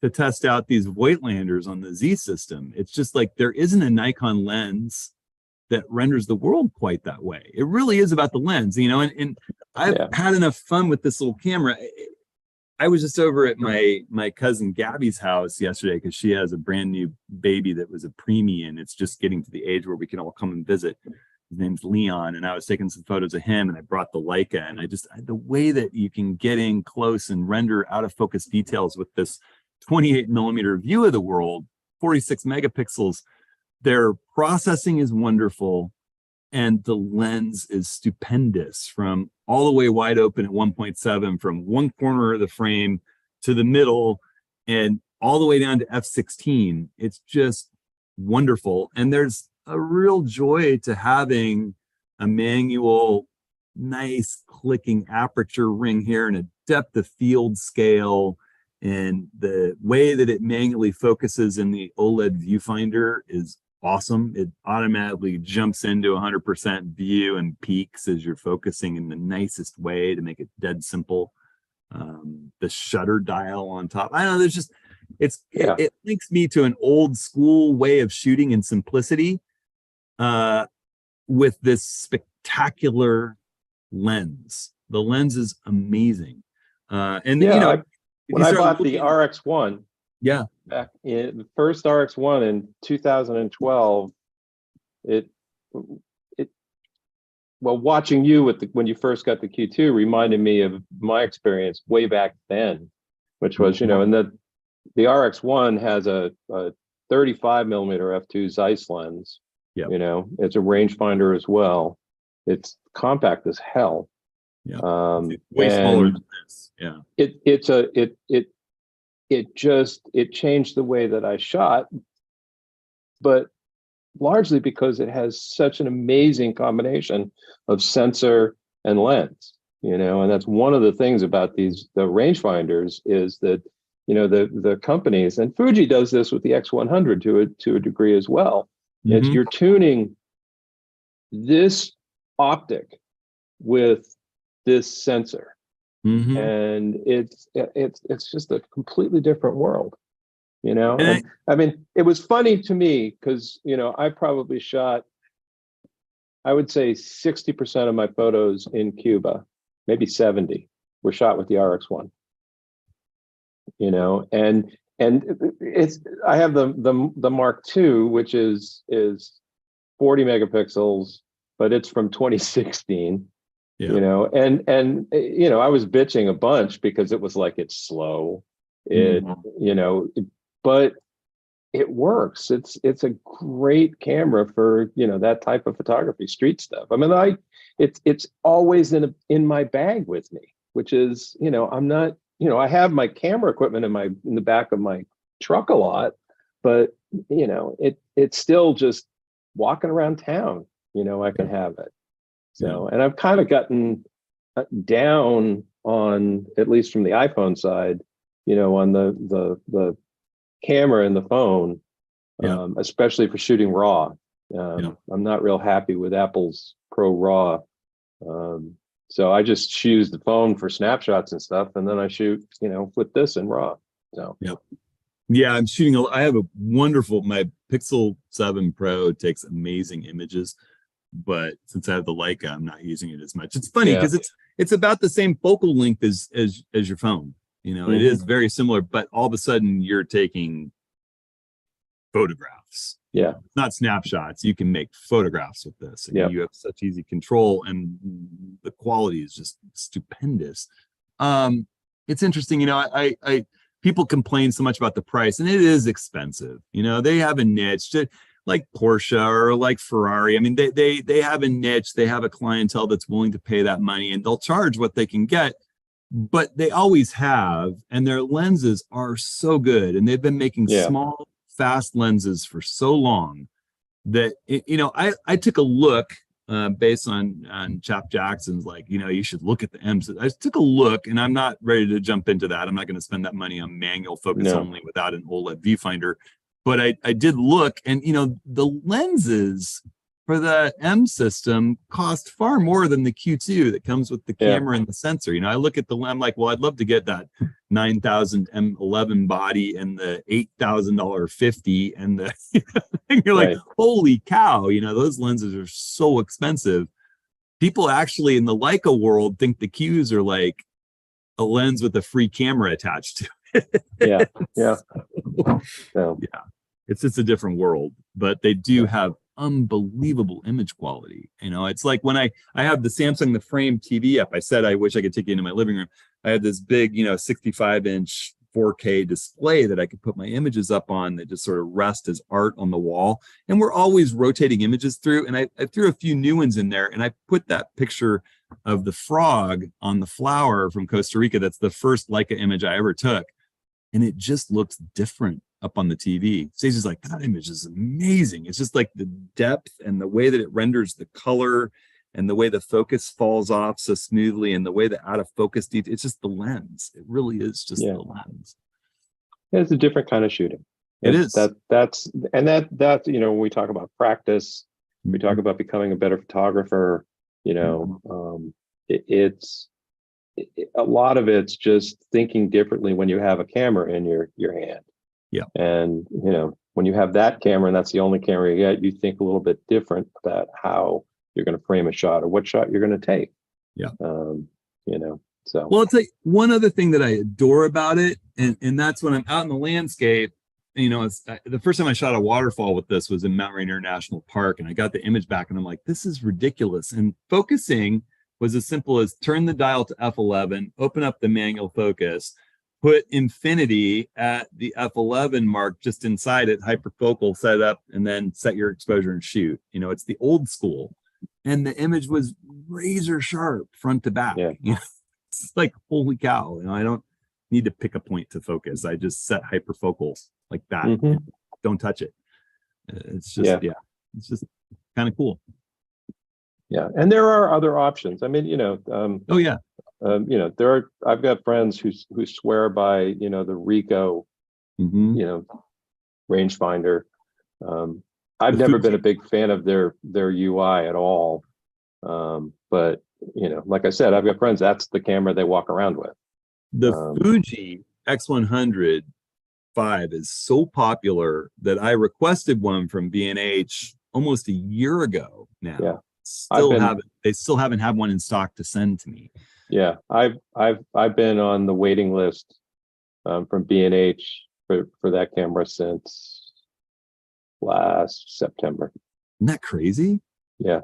to test out these Voigtlanders on the Z system. It's just like there isn't a Nikon lens that renders the world quite that way. It really is about the lens, and I've had enough fun with this little camera. I was just over at my cousin Gabby's house yesterday because she has a brand new baby that was a preemie, and it's just getting to the age where we can all come and visit. His name's Leon, and I was taking some photos of him, and I brought the Leica, and the way that you can get in close and render out of focus details with this 28 millimeter view of the world, 46 megapixels, their processing is wonderful. And the lens is stupendous from all the way wide open at 1.7, from one corner of the frame to the middle and all the way down to f16. It's just wonderful. And there's a real joy to having a manual, nice clicking aperture ring here and a depth of field scale. And the way that it manually focuses in the OLED viewfinder is awesome. It automatically jumps into 100% view and peaks as you're focusing in the nicest way to make it dead simple. The shutter dial on top, I don't know, it links me to an old school way of shooting in simplicity with this spectacular lens. The lens is amazing. When I bought the RX1, back in the first RX1 in 2012, watching you when you first got the Q2 reminded me of my experience way back then, which was, and the RX1 has a 35 millimeter f2 Zeiss lens. It's a rangefinder as well. It's compact as hell. It's way smaller than this. It changed the way that I shot, but largely because it has such an amazing combination of sensor and lens, and that's one of the things about the rangefinders is that, the companies, and Fuji does this with the X100 to a degree as well. It's you're tuning this optic with this sensor. And it's just a completely different world, And I mean, it was funny to me because, I probably shot, I would say 60% of my photos in Cuba, maybe 70 were shot with the RX1, and I have the Mark II, which is 40 megapixels, but it's from 2016. I was bitching a bunch because it was like, it's slow, but it works. It's a great camera for, that type of photography, street stuff. I mean, it's always in my bag with me, which is, I'm not, I have my camera equipment in the back of my truck a lot, but it's still just walking around town, I can have it. So, and I've kind of gotten down on, at least from the iPhone side, on the camera and the phone, especially for shooting RAW. I'm not real happy with Apple's Pro RAW. So I just use the phone for snapshots and stuff, and then I shoot, with this in RAW. So. Yeah, I'm shooting. I have my Pixel 7 Pro takes amazing images. But since I have the Leica, I'm not using it as much. It's funny because it's about the same focal length as your phone. It is very similar, but all of a sudden you're taking photographs. It's not snapshots. You can make photographs with this. And you have such easy control, and the quality is just stupendous. It's interesting. I people complain so much about the price, and it is expensive. They have a niche. Like Porsche or like Ferrari. I mean, they have a niche, they have a clientele that's willing to pay that money, and they'll charge what they can get. but they always have, and their lenses are so good, and they've been making Yeah. small, fast lenses for so long that I took a look based on Chap Jackson's, like, you should look at the M's. I took a look, and I'm not ready to jump into that. I'm not going to spend that money on manual focus No. only without an OLED viewfinder. But I did look, and the lenses for the M system cost far more than the Q2 that comes with the camera and the sensor. I look at I'm like, well, I'd love to get that 9,000 M11 body and the $8,000 50 and the and you're like, holy cow, those lenses are so expensive. People actually in the Leica world think the Qs are like a lens with a free camera attached to it. Yeah. It's just a different world, but they do have unbelievable image quality. It's like when I have the Samsung The Frame TV up. I said I wish I could take you into my living room. I had this big 65-inch 4K display that I could put my images up on that just sort of rest as art on the wall, and we're always rotating images through, and I threw a few new ones in there, and I put that picture of the frog on the flower from Costa Rica. That's the first Leica image I ever took, and it just looks different up on the TV. Stacey's like, that image is amazing. It's just like the depth and the way that it renders the color and the way the focus falls off so smoothly and the way the out of focus detail. It's just the lens. It really is just the lens. It's a different kind of shooting. It is. That's when we talk about practice, we talk about becoming a better photographer, it's a lot of it's just thinking differently when you have a camera in your hand. Yeah. And, when you have that camera and that's the only camera you get, you think a little bit different about how you're going to frame a shot or what shot you're going to take. Yeah. So. Well, it's like one other thing that I adore about it. And that's when I'm out in the landscape, it's the first time I shot a waterfall with this was in Mount Rainier National Park. And I got the image back and I'm like, this is ridiculous. And focusing was as simple as turn the dial to F11, open up the manual focus, put infinity at the F11 mark just inside it, hyperfocal, set up, and then set your exposure and shoot. It's the old school. And the image was razor sharp front to back. Yeah. It's like, holy cow. I don't need to pick a point to focus. I just set hyperfocal like that. Mm-hmm. Don't touch it. It's just, it's just kind of cool. Yeah. And there are other options. I mean, I've got friends who swear by, the Ricoh, rangefinder. I've never been a big fan of their UI at all. But like I said, I've got friends, that's the camera they walk around with. The Fuji X100 5 is so popular that I requested one from B&H almost a year ago now. Yeah. They still haven't had one in stock to send to me. Yeah, I've been on the waiting list from B&H for that camera since last September. Isn't that crazy? Yeah.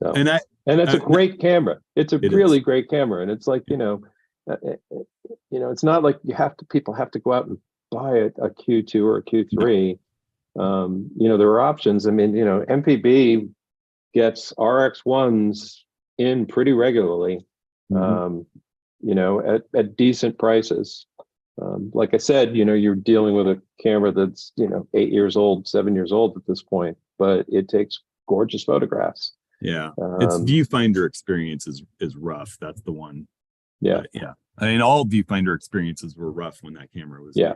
So, and it's a great camera. It's a really great camera, and it's like it's not like people have to go out and buy a Q2 or a Q3. No. There are options. I mean, MPB gets RX1s in pretty regularly. At decent prices. Like I said, you're dealing with a camera that's 8 years old, 7 years old at this point, but it takes gorgeous photographs. Yeah, its viewfinder experience is rough. That's the one. Yeah, yeah. I mean, all viewfinder experiences were rough when that camera was Yeah.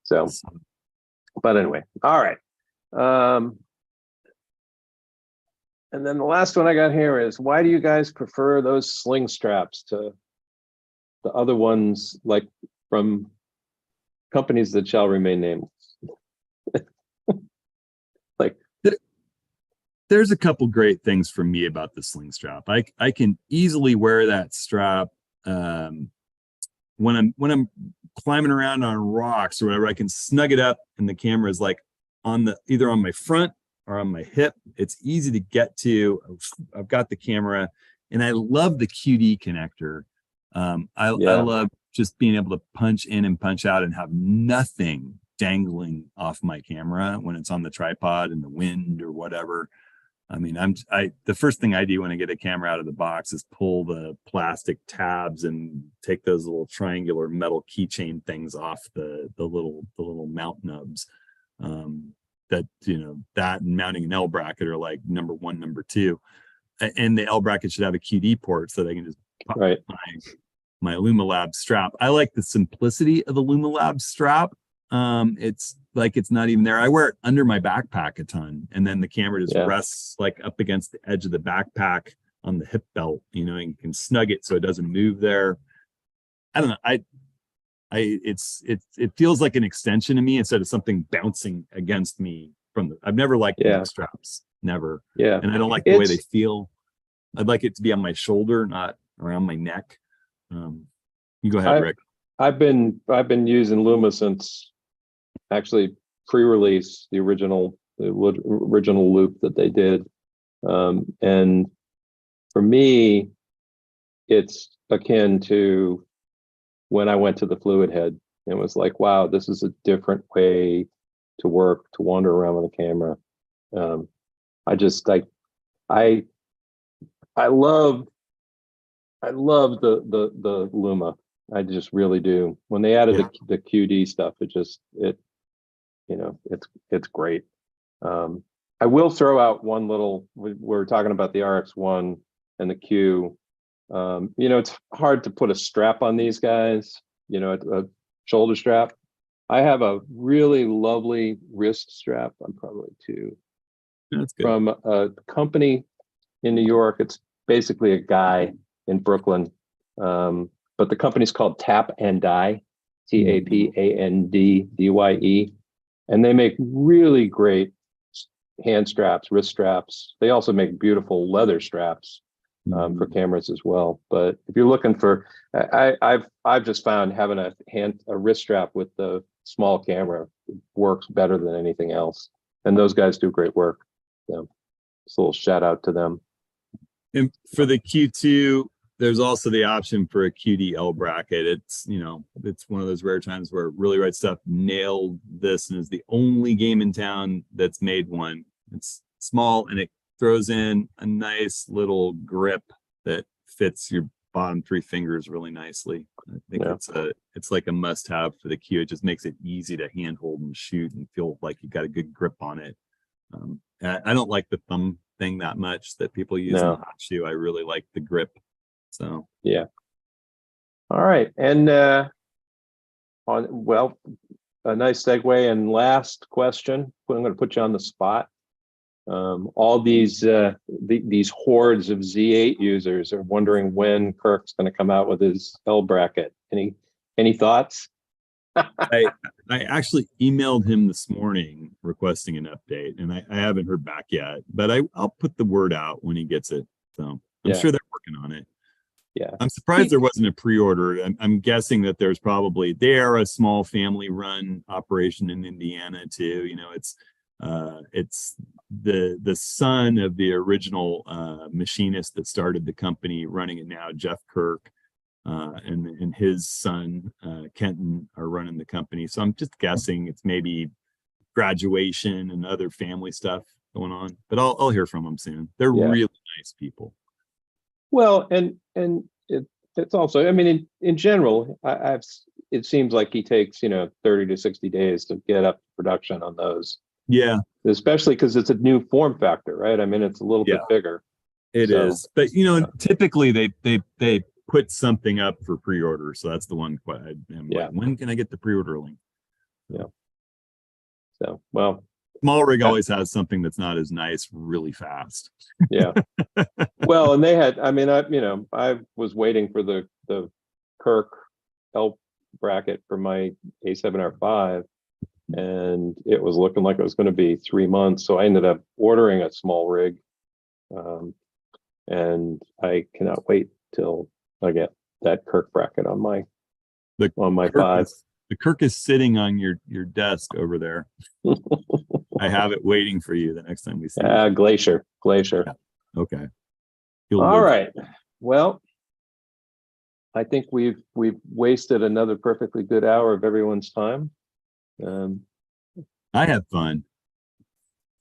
So, but anyway, all right. And then the last one I got here is, why do you guys prefer those sling straps to the other ones, like from companies that shall remain nameless? There's a couple great things for me about the sling strap. I can easily wear that strap when I'm climbing around on rocks or whatever. I can snug it up, and the camera is like either on my front or on my hip. It's easy to get to. I've got the camera, and I love the QD connector. I love just being able to punch in and punch out and have nothing dangling off my camera when it's on the tripod in the wind or whatever. I mean, the first thing I do when I get a camera out of the box is pull the plastic tabs and take those little triangular metal keychain things off the little mount nubs. That, you know, that and mounting an L bracket are like number one, number two. And the L bracket should have a QD port so they can just pop Right. my LumaLab strap. I like the simplicity of the LumaLab strap. It's like it's not even there. I wear it under my backpack a ton, and then the camera just Yeah. rests like up against the edge of the backpack on the hip belt, you know, and you can snug it so it doesn't move there. I don't know. It feels like an extension of me instead of something bouncing against me from the. I've never liked Yeah. neck straps, never, Yeah. and I don't like the way they It's- feel. I'd like it to be on my shoulder, not around my neck. You go ahead, Rick. I've been using Luma since actually pre-release, the original loop that they did. And for me, it's akin to when I went to the fluid head. It was like, wow, this is a different way to work, to wander around with a camera. I love the Luma. I just really do. When they added the QD stuff, it's great. I will throw out one little. We're talking about the RX1 and the Q. It's hard to put a strap on these guys. A shoulder strap. I have a really lovely wrist strap. I'm probably two. That's good. From a company in New York. It's basically a guy in Brooklyn. But the company's called Tap and Dye, TAPANDDYE. And they make really great hand straps, wrist straps. They also make beautiful leather straps for cameras as well. But if you're looking for, I've just found having a wrist strap with the small camera works better than anything else. And those guys do great work. So just a little shout out to them. And for the Q2, there's also the option for a QDL bracket. It's one of those rare times where Really Right Stuff nailed this and is the only game in town that's made one. It's small and it throws in a nice little grip that fits your bottom three fingers really nicely. I think it's like a must-have for the Q. It just makes it easy to handhold and shoot and feel like you got a good grip on it. I don't like the thumb thing that much that people use in the hot shoe. I really like the grip. So yeah. All right. And a nice segue and last question. I'm going to put you on the spot. All these hordes of Z8 users are wondering when Kirk's going to come out with his L bracket. Any thoughts? I actually emailed him this morning requesting an update, and I haven't heard back yet, but I'll put the word out when he gets it. So I'm sure they're working on it. Yeah. I'm surprised there wasn't a pre-order. I'm guessing that there's probably, they are a small family run operation in Indiana too. It's the son of the original machinist that started the company running it now, Jeff Kirk, and his son Kenton are running the company. So I'm just guessing it's maybe graduation and other family stuff going on, but I'll hear from them soon. They're really nice people. Well, and it's also, I mean, in general, it seems like he takes 30 to 60 days to get up to production on those. Yeah, especially because it's a new form factor, right? I mean, it's a little bit bigger. It is, but typically they put something up for pre-order, so that's the one. Like, when can I get the pre-order link? Yeah. So Small Rig always has something that's not as nice really fast. Yeah. Well, and they had, I mean, I was waiting for the Kirk L bracket for my A7R5, and it was looking like it was going to be 3 months. So I ended up ordering a Small Rig, and I cannot wait till I get that Kirk bracket on my Kirk 5. The Kirk is sitting on your desk over there. I have it waiting for you the next time we see you. Glacier. Yeah. Okay. All right. Well, I think we've wasted another perfectly good hour of everyone's time. I had fun.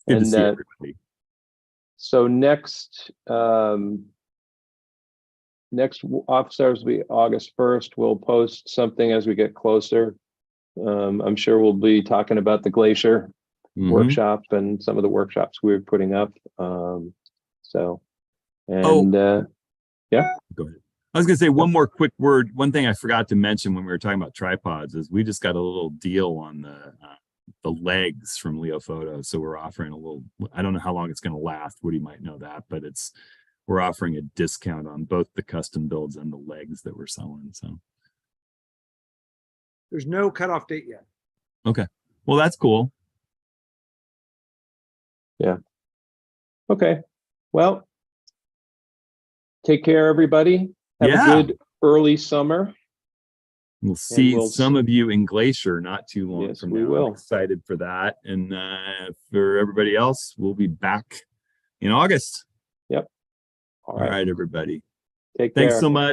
Good to see everybody. So next office hours will be August 1st. We'll post something as we get closer. I'm sure we'll be talking about the glacier workshop and some of the workshops we're putting up. Yeah. Go ahead. I was going to say one more quick word. One thing I forgot to mention when we were talking about tripods is we just got a little deal on the legs from Leo Photo. So we're offering a little, I don't know how long it's going to last. Woody might know that, but we're offering a discount on both the custom builds and the legs that we're selling. So There's no cutoff date yet. okay. Well, that's cool. Yeah. Okay. Well, take care, everybody. Have a good early summer. We'll see we'll some of you in Glacier not too long from we now. will. I'm excited for that. And for everybody else, we'll be back in August. Yep. All right, everybody. Take care. Thanks so much.